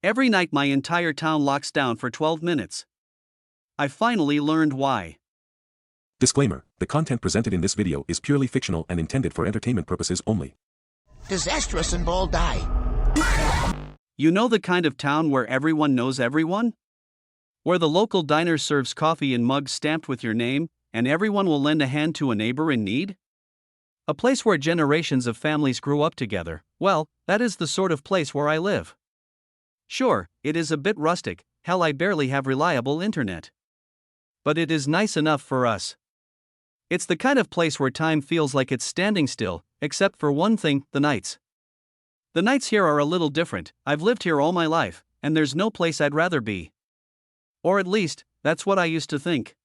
Every night my entire town locks down for 12 minutes. I finally learned why. Disclaimer: the content presented in this video is purely fictional and intended for entertainment purposes only. DisastrousInvolvedI. You know the kind of town where everyone knows everyone? Where the local diner serves coffee in mugs stamped with your name, and everyone will lend a hand to a neighbor in need? A place where generations of families grew up together. Well, that is the sort of place where I live. Sure, it is a bit rustic, hell, I barely have reliable internet. But it is nice enough for us. It's the kind of place where time feels like it's standing still, except for one thing: the nights. The nights here are a little different. I've lived here all my life, and there's no place I'd rather be. Or at least, that's what I used to think.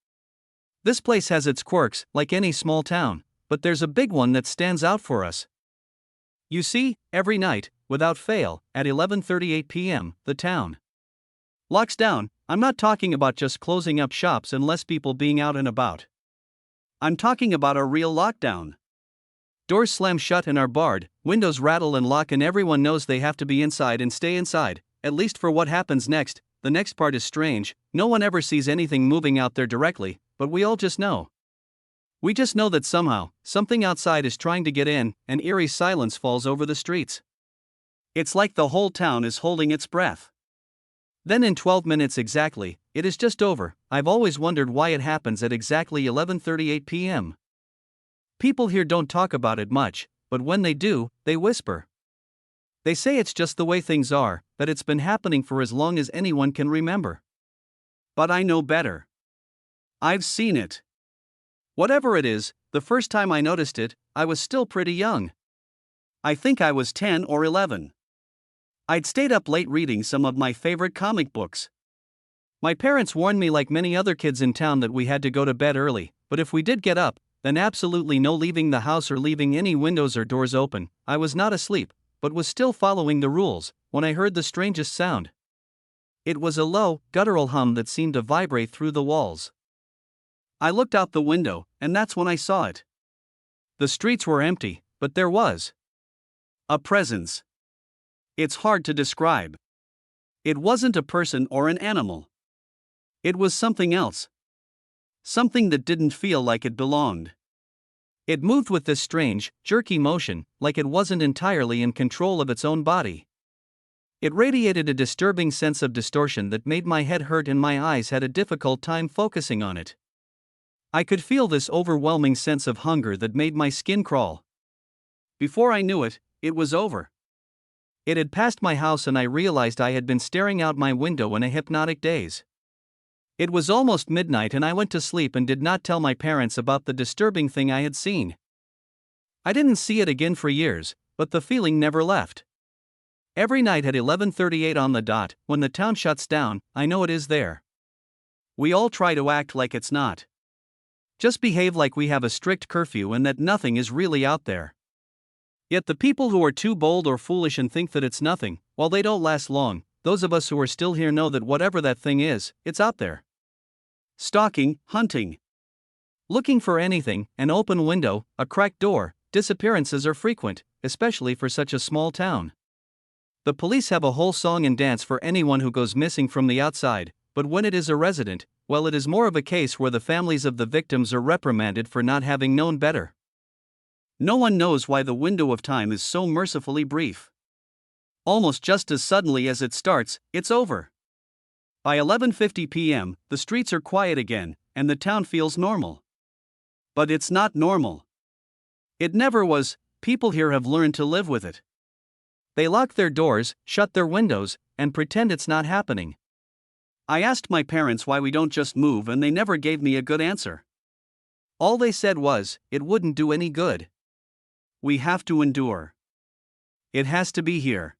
This place has its quirks, like any small town, but there's a big one that stands out for us. You see, every night, without fail, at 11:38 p.m., the town locks down. I'm not talking about just closing up shops and less people being out and about. I'm talking about a real lockdown. Doors slam shut and are barred, windows rattle and lock, and everyone knows they have to be inside and stay inside, at least for what happens next. The next part is strange. No one ever sees anything moving out there directly, but we all just know. We just know that somehow, something outside is trying to get in, and eerie silence falls over the streets. It's like the whole town is holding its breath. Then in 12 minutes exactly, it is just over. I've always wondered why it happens at exactly 11:38 p.m. People here don't talk about it much, but when they do, they whisper. They say it's just the way things are, that it's been happening for as long as anyone can remember. But I know better. I've seen it. Whatever it is, the first time I noticed it, I was still pretty young. I think I was 10 or 11. I'd stayed up late reading some of my favorite comic books. My parents warned me, like many other kids in town, that we had to go to bed early, but if we did get up, then absolutely no leaving the house or leaving any windows or doors open. I was not asleep, but was still following the rules, when I heard the strangest sound. It was a low, guttural hum that seemed to vibrate through the walls. I looked out the window, and that's when I saw it. The streets were empty, but there was a presence. It's hard to describe. It wasn't a person or an animal. It was something else. Something that didn't feel like it belonged. It moved with this strange, jerky motion, like it wasn't entirely in control of its own body. It radiated a disturbing sense of distortion that made my head hurt and my eyes had a difficult time focusing on it. I could feel this overwhelming sense of hunger that made my skin crawl. Before I knew it, it was over. It had passed my house and I realized I had been staring out my window in a hypnotic daze. It was almost midnight and I went to sleep and did not tell my parents about the disturbing thing I had seen. I didn't see it again for years, but the feeling never left. Every night at 11:38 on the dot, when the town shuts down, I know it is there. We all try to act like it's not. Just behave like we have a strict curfew and that nothing is really out there. Yet the people who are too bold or foolish and think that it's nothing, well, they don't last long. Those of us who are still here know that whatever that thing is, it's out there. Stalking, hunting. Looking for anything: an open window, a cracked door. Disappearances are frequent, especially for such a small town. The police have a whole song and dance for anyone who goes missing from the outside, but when it is a resident, well, it is more of a case where the families of the victims are reprimanded for not having known better. No one knows why the window of time is so mercifully brief. Almost just as suddenly as it starts, it's over. By 11:50 p.m., the streets are quiet again, and the town feels normal. But it's not normal. It never was. People here have learned to live with it. They lock their doors, shut their windows, and pretend it's not happening. I asked my parents why we don't just move, and they never gave me a good answer. All they said was, it wouldn't do any good. We have to endure. It has to be here.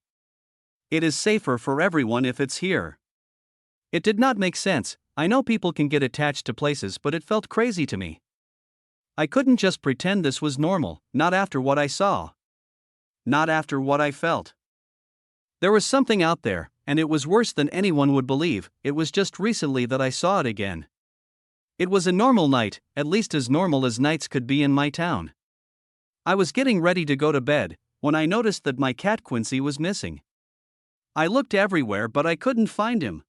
It is safer for everyone if it's here. It did not make sense. I know people can get attached to places, but it felt crazy to me. I couldn't just pretend this was normal, not after what I saw. Not after what I felt. There was something out there, and it was worse than anyone would believe. It was just recently that I saw it again. It was a normal night, at least as normal as nights could be in my town. I was getting ready to go to bed, when I noticed that my cat Quincy was missing. I looked everywhere but I couldn't find him.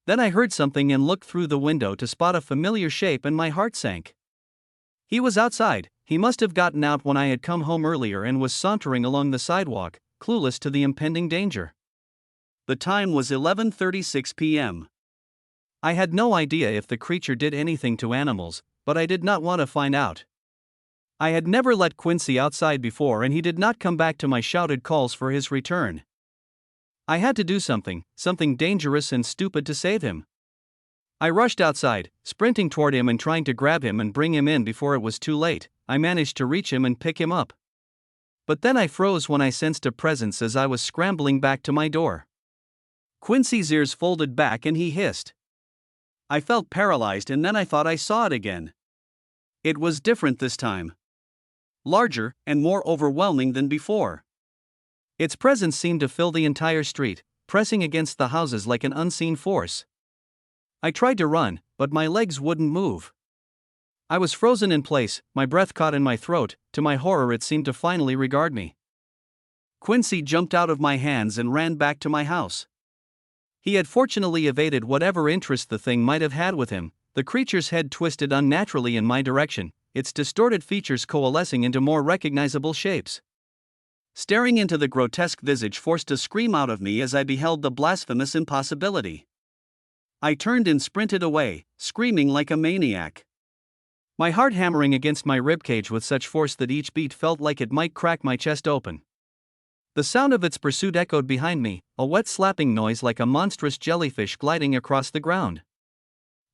Then I heard something and looked through the window to spot a familiar shape and my heart sank. He was outside. He must have gotten out when I had come home earlier and was sauntering along the sidewalk, clueless to the impending danger. The time was 11:36 p.m. I had no idea if the creature did anything to animals, but I did not want to find out. I had never let Quincy outside before and he did not come back to my shouted calls for his return. I had to do something dangerous and stupid to save him. I rushed outside, sprinting toward him and trying to grab him and bring him in before it was too late. I managed to reach him and pick him up. But then I froze when I sensed a presence as I was scrambling back to my door. Quincy's ears folded back and he hissed. I felt paralyzed and then I thought I saw it again. It was different this time. Larger and more overwhelming than before. Its presence seemed to fill the entire street, pressing against the houses like an unseen force. I tried to run, but my legs wouldn't move. I was frozen in place, my breath caught in my throat. To my horror, it seemed to finally regard me. Quincy jumped out of my hands and ran back to my house. He had fortunately evaded whatever interest the thing might have had with him. The creature's head twisted unnaturally in my direction, its distorted features coalescing into more recognizable shapes. Staring into the grotesque visage forced a scream out of me as I beheld the blasphemous impossibility. I turned and sprinted away, screaming like a maniac. My heart hammering against my ribcage with such force that each beat felt like it might crack my chest open. The sound of its pursuit echoed behind me, a wet slapping noise like a monstrous jellyfish gliding across the ground.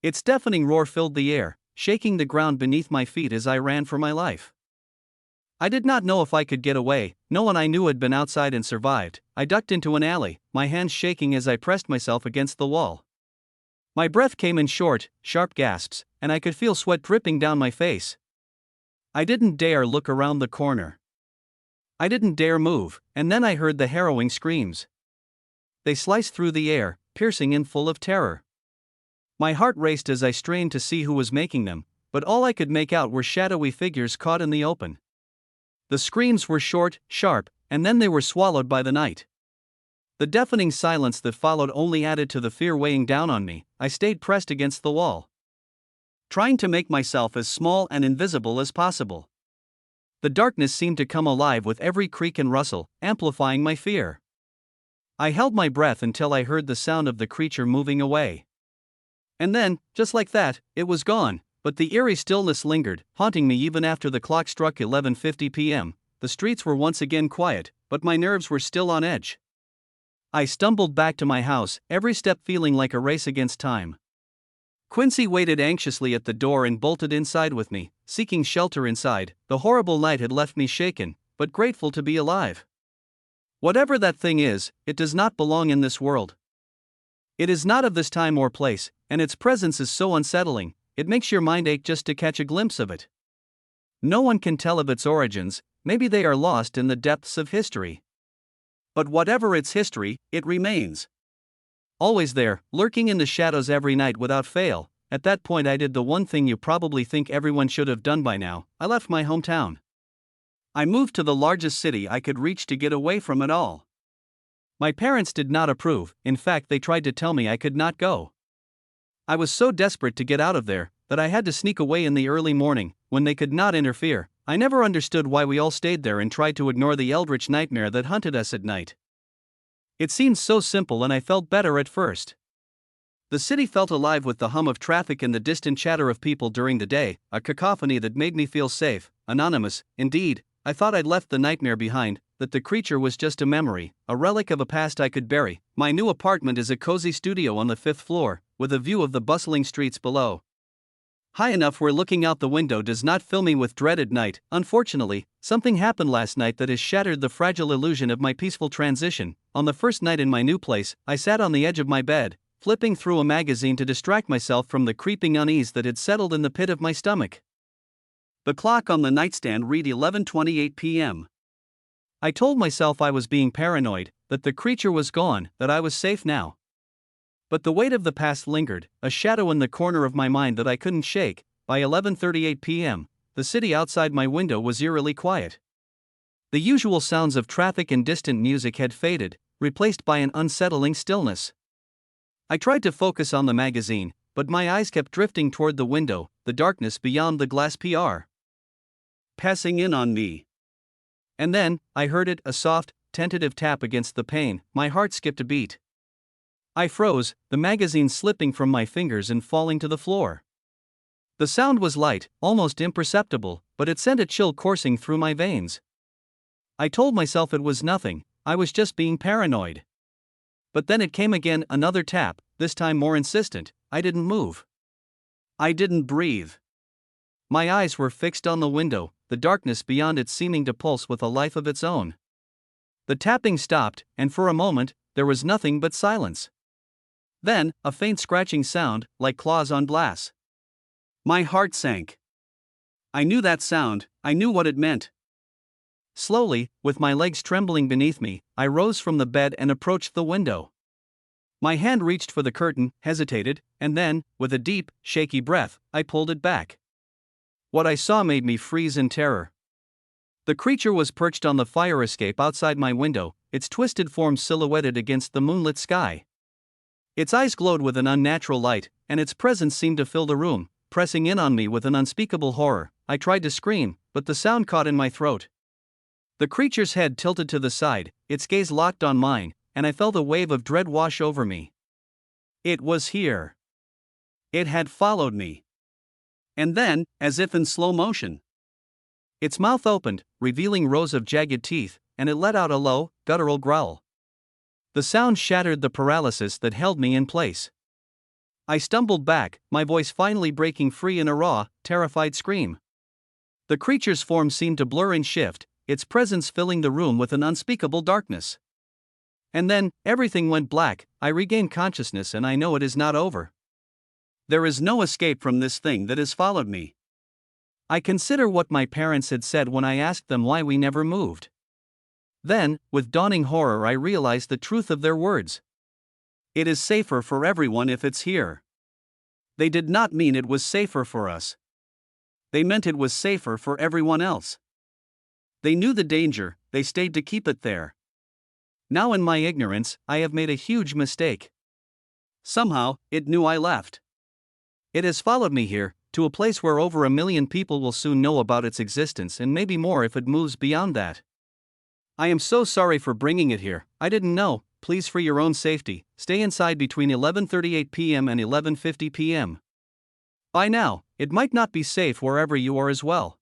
Its deafening roar filled the air, shaking the ground beneath my feet as I ran for my life. I did not know if I could get away. No one I knew had been outside and survived. I ducked into an alley, my hands shaking as I pressed myself against the wall. My breath came in short, sharp gasps, and I could feel sweat dripping down my face. I didn't dare look around the corner. I didn't dare move, and then I heard the harrowing screams. They sliced through the air, piercing and full of terror. My heart raced as I strained to see who was making them, but all I could make out were shadowy figures caught in the open. The screams were short, sharp, and then they were swallowed by the night. The deafening silence that followed only added to the fear weighing down on me. I stayed pressed against the wall, trying to make myself as small and invisible as possible. The darkness seemed to come alive with every creak and rustle, amplifying my fear. I held my breath until I heard the sound of the creature moving away. And then, just like that, it was gone, but the eerie stillness lingered, haunting me even after the clock struck 11:50 p.m. The streets were once again quiet, but my nerves were still on edge. I stumbled back to my house, every step feeling like a race against time. Quincy waited anxiously at the door and bolted inside with me, seeking shelter inside. The horrible night had left me shaken, but grateful to be alive. Whatever that thing is, it does not belong in this world. It is not of this time or place, and its presence is so unsettling, it makes your mind ache just to catch a glimpse of it. No one can tell of its origins, maybe they are lost in the depths of history. But whatever its history, it remains. Always there, lurking in the shadows every night without fail. At that point I did the one thing you probably think everyone should have done by now. I left my hometown. I moved to the largest city I could reach to get away from it all. My parents did not approve, in fact they tried to tell me I could not go. I was so desperate to get out of there, that I had to sneak away in the early morning, when they could not interfere. I never understood why we all stayed there and tried to ignore the eldritch nightmare that hunted us at night. It seemed so simple and I felt better at first. The city felt alive with the hum of traffic and the distant chatter of people during the day, a cacophony that made me feel safe, anonymous. Indeed, I thought I'd left the nightmare behind, that the creature was just a memory, a relic of a past I could bury. My new apartment is a cozy studio on the 5th floor, with a view of the bustling streets below. High enough where looking out the window does not fill me with dread at night. Unfortunately, something happened last night that has shattered the fragile illusion of my peaceful transition. On the first night in my new place, I sat on the edge of my bed, flipping through a magazine to distract myself from the creeping unease that had settled in the pit of my stomach. The clock on the nightstand read 11:28 p.m. I told myself I was being paranoid, that the creature was gone, that I was safe now. But the weight of the past lingered, a shadow in the corner of my mind that I couldn't shake. By 11:38 p.m., the city outside my window was eerily quiet. The usual sounds of traffic and distant music had faded, replaced by an unsettling stillness. I tried to focus on the magazine, but my eyes kept drifting toward the window, the darkness beyond the glass PR. Passing in on me. And then, I heard it, a soft, tentative tap against the pane. My heart skipped a beat. I froze, the magazine slipping from my fingers and falling to the floor. The sound was light, almost imperceptible, but it sent a chill coursing through my veins. I told myself it was nothing, I was just being paranoid. But then it came again, another tap, this time more insistent. I didn't move. I didn't breathe. My eyes were fixed on the window, the darkness beyond it seeming to pulse with a life of its own. The tapping stopped, and for a moment, there was nothing but silence. Then, a faint scratching sound, like claws on glass. My heart sank. I knew that sound, I knew what it meant. Slowly, with my legs trembling beneath me, I rose from the bed and approached the window. My hand reached for the curtain, hesitated, and then, with a deep, shaky breath, I pulled it back. What I saw made me freeze in terror. The creature was perched on the fire escape outside my window, its twisted form silhouetted against the moonlit sky. Its eyes glowed with an unnatural light, and its presence seemed to fill the room, pressing in on me with an unspeakable horror. I tried to scream, but the sound caught in my throat. The creature's head tilted to the side, its gaze locked on mine, and I felt a wave of dread wash over me. It was here. It had followed me. And then, as if in slow motion, its mouth opened, revealing rows of jagged teeth, and it let out a low, guttural growl. The sound shattered the paralysis that held me in place. I stumbled back, my voice finally breaking free in a raw, terrified scream. The creature's form seemed to blur and shift, its presence filling the room with an unspeakable darkness. And then, everything went black. I regained consciousness, and I know it is not over. There is no escape from this thing that has followed me. I consider what my parents had said when I asked them why we never moved. Then, with dawning horror, I realized the truth of their words. It is safer for everyone if it's here. They did not mean it was safer for us. They meant it was safer for everyone else. They knew the danger, they stayed to keep it there. Now in my ignorance, I have made a huge mistake. Somehow, it knew I left. It has followed me here, to a place where over 1 million people will soon know about its existence, and maybe more if it moves beyond that. I am so sorry for bringing it here. I didn't know. Please, for your own safety, stay inside between 11:38 p.m. and 11:50 p.m. By now, it might not be safe wherever you are as well.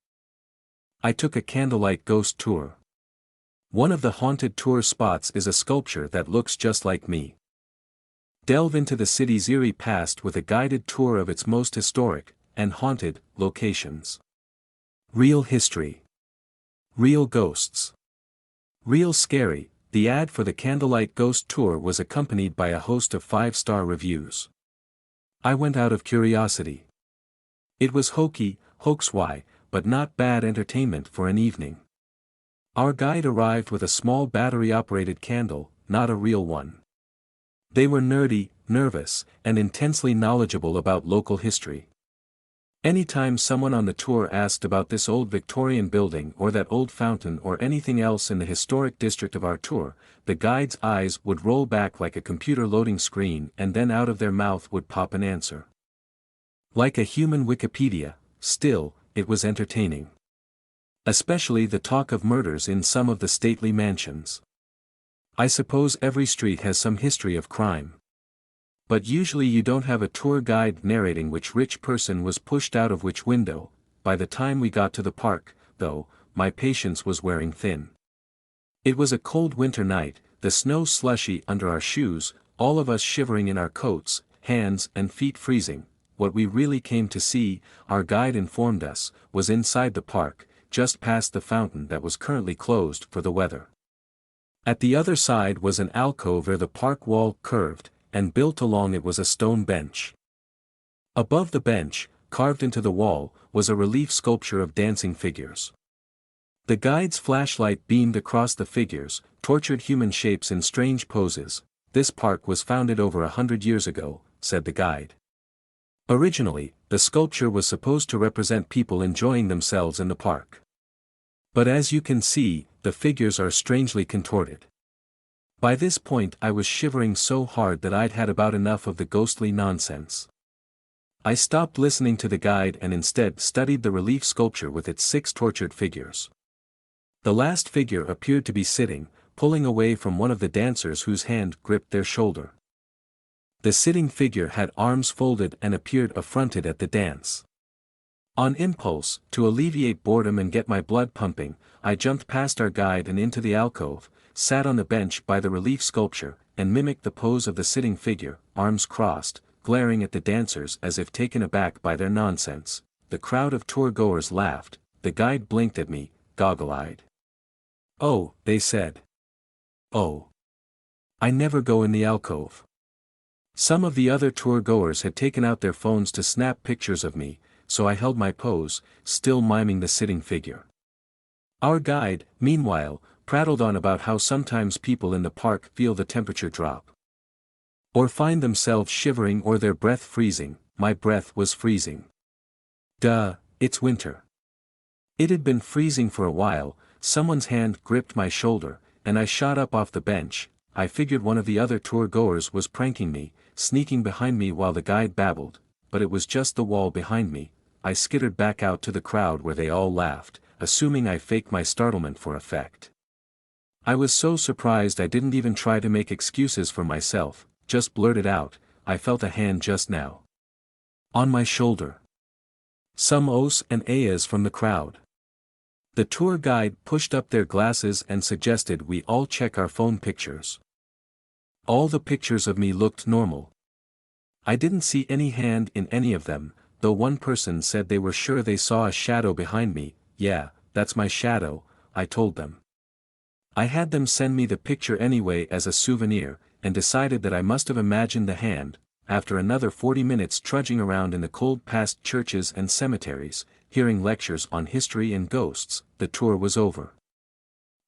I took a candlelight ghost tour. One of the haunted tour spots is a sculpture that looks just like me. Delve into the city's eerie past with a guided tour of its most historic and haunted locations. Real history. Real ghosts. Real scary. The ad for the Candlelight Ghost Tour was accompanied by a host of 5-star reviews. I went out of curiosity. It was hokey, hoax-y, but not bad entertainment for an evening. Our guide arrived with a small battery-operated candle, not a real one. They were nerdy, nervous, and intensely knowledgeable about local history. Anytime someone on the tour asked about this old Victorian building or that old fountain or anything else in the historic district of our tour, the guide's eyes would roll back like a computer loading screen, and then out of their mouth would pop an answer. Like a human Wikipedia, still, it was entertaining. Especially the talk of murders in some of the stately mansions. I suppose every street has some history of crime. But usually you don't have a tour guide narrating which rich person was pushed out of which window. By the time we got to the park, though, my patience was wearing thin. It was a cold winter night, the snow slushy under our shoes, all of us shivering in our coats, hands and feet freezing. What we really came to see, our guide informed us, was inside the park, just past the fountain that was currently closed for the weather. At the other side was an alcove where the park wall curved, and built along it was a stone bench. Above the bench, carved into the wall, was a relief sculpture of dancing figures. The guide's flashlight beamed across the figures, tortured human shapes in strange poses. This park was founded over 100 years ago, said the guide. Originally, the sculpture was supposed to represent people enjoying themselves in the park. But as you can see, the figures are strangely contorted. By this point I was shivering so hard that I'd had about enough of the ghostly nonsense. I stopped listening to the guide and instead studied the relief sculpture with its 6 tortured figures. The last figure appeared to be sitting, pulling away from one of the dancers whose hand gripped their shoulder. The sitting figure had arms folded and appeared affronted at the dance. On impulse, to alleviate boredom and get my blood pumping, I jumped past our guide and into the alcove, sat on the bench by the relief sculpture, and mimicked the pose of the sitting figure, arms crossed, glaring at the dancers as if taken aback by their nonsense. The crowd of tour-goers laughed, the guide blinked at me, goggle-eyed. "Oh," they said. "Oh. I never go in the alcove." Some of the other tour-goers had taken out their phones to snap pictures of me, so I held my pose, still miming the sitting figure. Our guide, meanwhile, prattled on about how sometimes people in the park feel the temperature drop. Or find themselves shivering or their breath freezing. My breath was freezing. Duh, it's winter. It had been freezing for a while. Someone's hand gripped my shoulder, and I shot up off the bench. I figured one of the other tour-goers was pranking me, sneaking behind me while the guide babbled, but it was just the wall behind me. I skittered back out to the crowd where they all laughed, assuming I faked my startlement for effect. I was so surprised I didn't even try to make excuses for myself, just blurted out, "I felt a hand just now. On my shoulder." Some ohs and ahs from the crowd. The tour guide pushed up their glasses and suggested we all check our phone pictures. All the pictures of me looked normal. I didn't see any hand in any of them, though one person said they were sure they saw a shadow behind me. "Yeah, that's my shadow," I told them. I had them send me the picture anyway as a souvenir, and decided that I must have imagined the hand. After another 40 minutes trudging around in the cold past churches and cemeteries, hearing lectures on history and ghosts, the tour was over.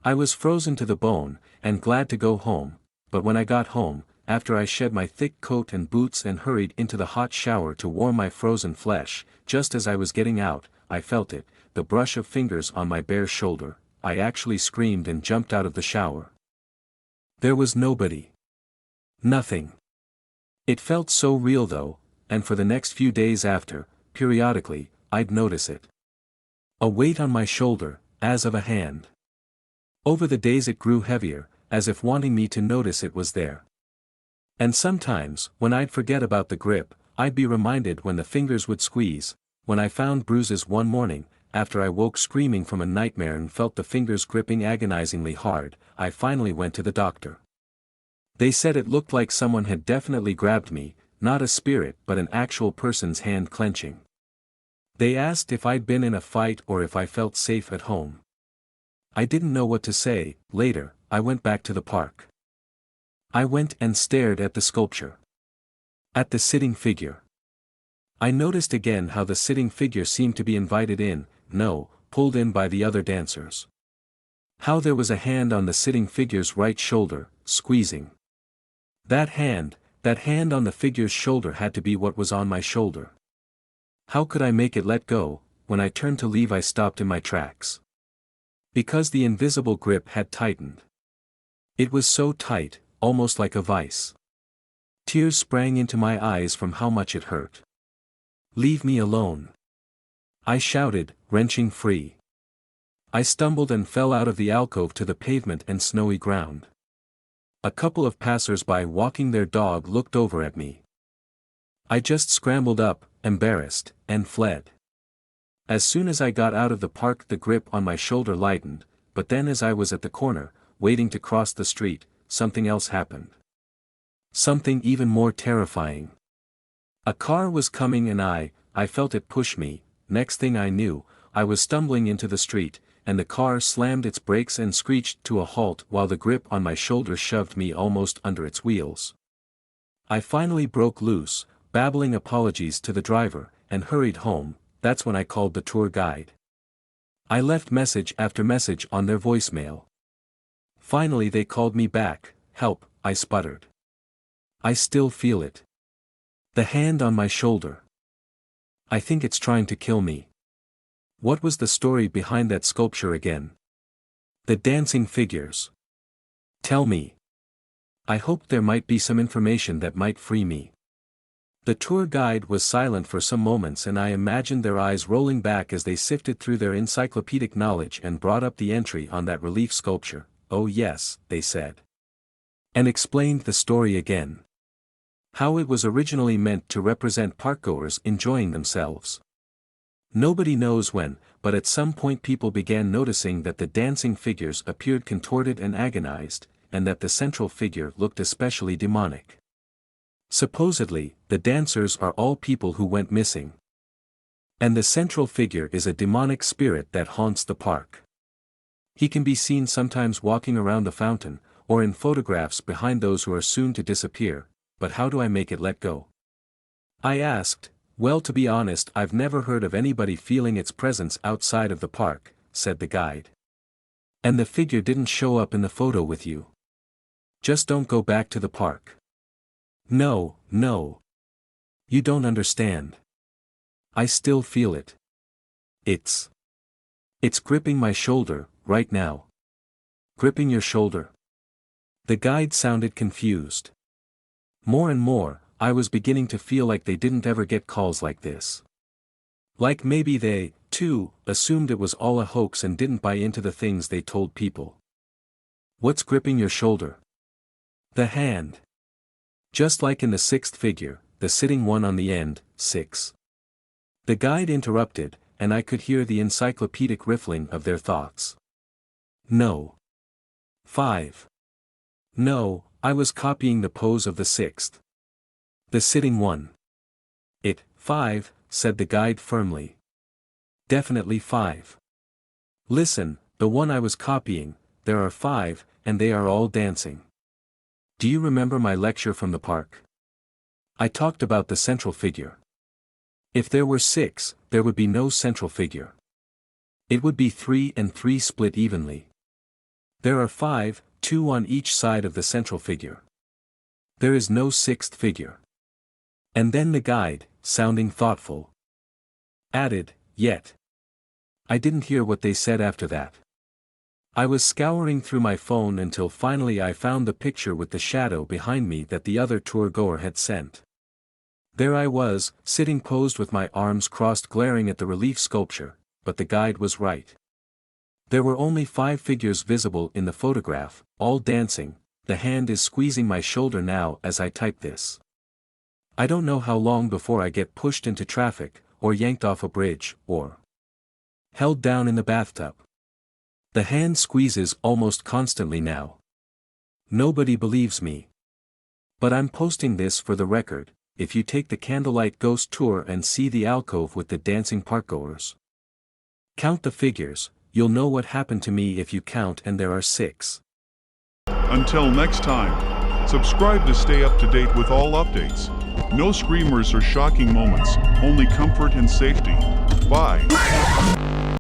I was frozen to the bone, and glad to go home, but when I got home, after I shed my thick coat and boots and hurried into the hot shower to warm my frozen flesh, just as I was getting out, I felt it, the brush of fingers on my bare shoulder. I actually screamed and jumped out of the shower. There was nobody. Nothing. It felt so real though, and for the next few days after, periodically, I'd notice it. A weight on my shoulder, as of a hand. Over the days it grew heavier, as if wanting me to notice it was there. And sometimes, when I'd forget about the grip, I'd be reminded when the fingers would squeeze. When I found bruises one morning, after I woke screaming from a nightmare and felt the fingers gripping agonizingly hard, I finally went to the doctor. They said it looked like someone had definitely grabbed me, not a spirit but an actual person's hand clenching. They asked if I'd been in a fight or if I felt safe at home. I didn't know what to say. Later, I went back to the park. I went and stared at the sculpture. At the sitting figure. I noticed again how the sitting figure seemed to be invited in, no, pulled in by the other dancers. How there was a hand on the sitting figure's right shoulder, squeezing. That hand on the figure's shoulder had to be what was on my shoulder. How could I make it let go? When I turned to leave I stopped in my tracks. Because the invisible grip had tightened. It was so tight, almost like a vice. Tears sprang into my eyes from how much it hurt. "Leave me alone!" I shouted, wrenching free. I stumbled and fell out of the alcove to the pavement and snowy ground. A couple of passers-by walking their dog looked over at me. I just scrambled up, embarrassed, and fled. As soon as I got out of the park the grip on my shoulder lightened, but then as I was at the corner, waiting to cross the street, something else happened. Something even more terrifying. A car was coming and I felt it push me. Next thing I knew, I was stumbling into the street, and the car slammed its brakes and screeched to a halt while the grip on my shoulder shoved me almost under its wheels. I finally broke loose, babbling apologies to the driver, and hurried home. That's when I called the tour guide. I left message after message on their voicemail. Finally they called me back. "Help," I sputtered. "I still feel it. The hand on my shoulder. I think it's trying to kill me." What was the story behind that sculpture again? The dancing figures. Tell me. I hoped there might be some information that might free me. The tour guide was silent for some moments, and I imagined their eyes rolling back as they sifted through their encyclopedic knowledge and brought up the entry on that relief sculpture. "Oh yes," they said. And explained the story again. How it was originally meant to represent parkgoers enjoying themselves. Nobody knows when, but at some point people began noticing that the dancing figures appeared contorted and agonized, and that the central figure looked especially demonic. Supposedly, the dancers are all people who went missing. And the central figure is a demonic spirit that haunts the park. He can be seen sometimes walking around the fountain, or in photographs behind those who are soon to disappear. But how do I make it let go? I asked. "Well, to be honest, I've never heard of anybody feeling its presence outside of the park," said the guide. "And the figure didn't show up in the photo with you. Just don't go back to the park." "No, no. You don't understand. I still feel it. It's gripping my shoulder, right now." "Gripping your shoulder?" The guide sounded confused. More and more, I was beginning to feel like they didn't ever get calls like this. Like maybe they, too, assumed it was all a hoax and didn't buy into the things they told people. "What's gripping your shoulder?" "The hand. Just like in the sixth figure, the sitting one on the end, 6. The guide interrupted, and I could hear the encyclopedic riffling of their thoughts. "No. 5. No, I was copying the pose of the 6th. The sitting one." 5, said the guide firmly. "Definitely 5. Listen, the one I was copying, there are 5, and they are all dancing. Do you remember my lecture from the park? I talked about the central figure. If there were 6, there would be no central figure. It would be 3 and 3 split evenly. There are 5, 2 on each side of the central figure. There is no 6th figure." And then the guide, sounding thoughtful, added, "Yet. I didn't hear what they said after that. I was scouring through my phone until finally I found the picture with the shadow behind me that the other tour-goer had sent. There I was, sitting posed with my arms crossed glaring at the relief sculpture, but the guide was right. There were only 5 figures visible in the photograph, all dancing. The hand is squeezing my shoulder now as I type this. I don't know how long before I get pushed into traffic, or yanked off a bridge, or held down in the bathtub. The hand squeezes almost constantly now. Nobody believes me. But I'm posting this for the record. If you take the candlelight ghost tour and see the alcove with the dancing parkgoers, count the figures, you'll know what happened to me if you count and there are 6. Until next time, subscribe to stay up to date with all updates. No screamers or shocking moments, only comfort and safety. Bye.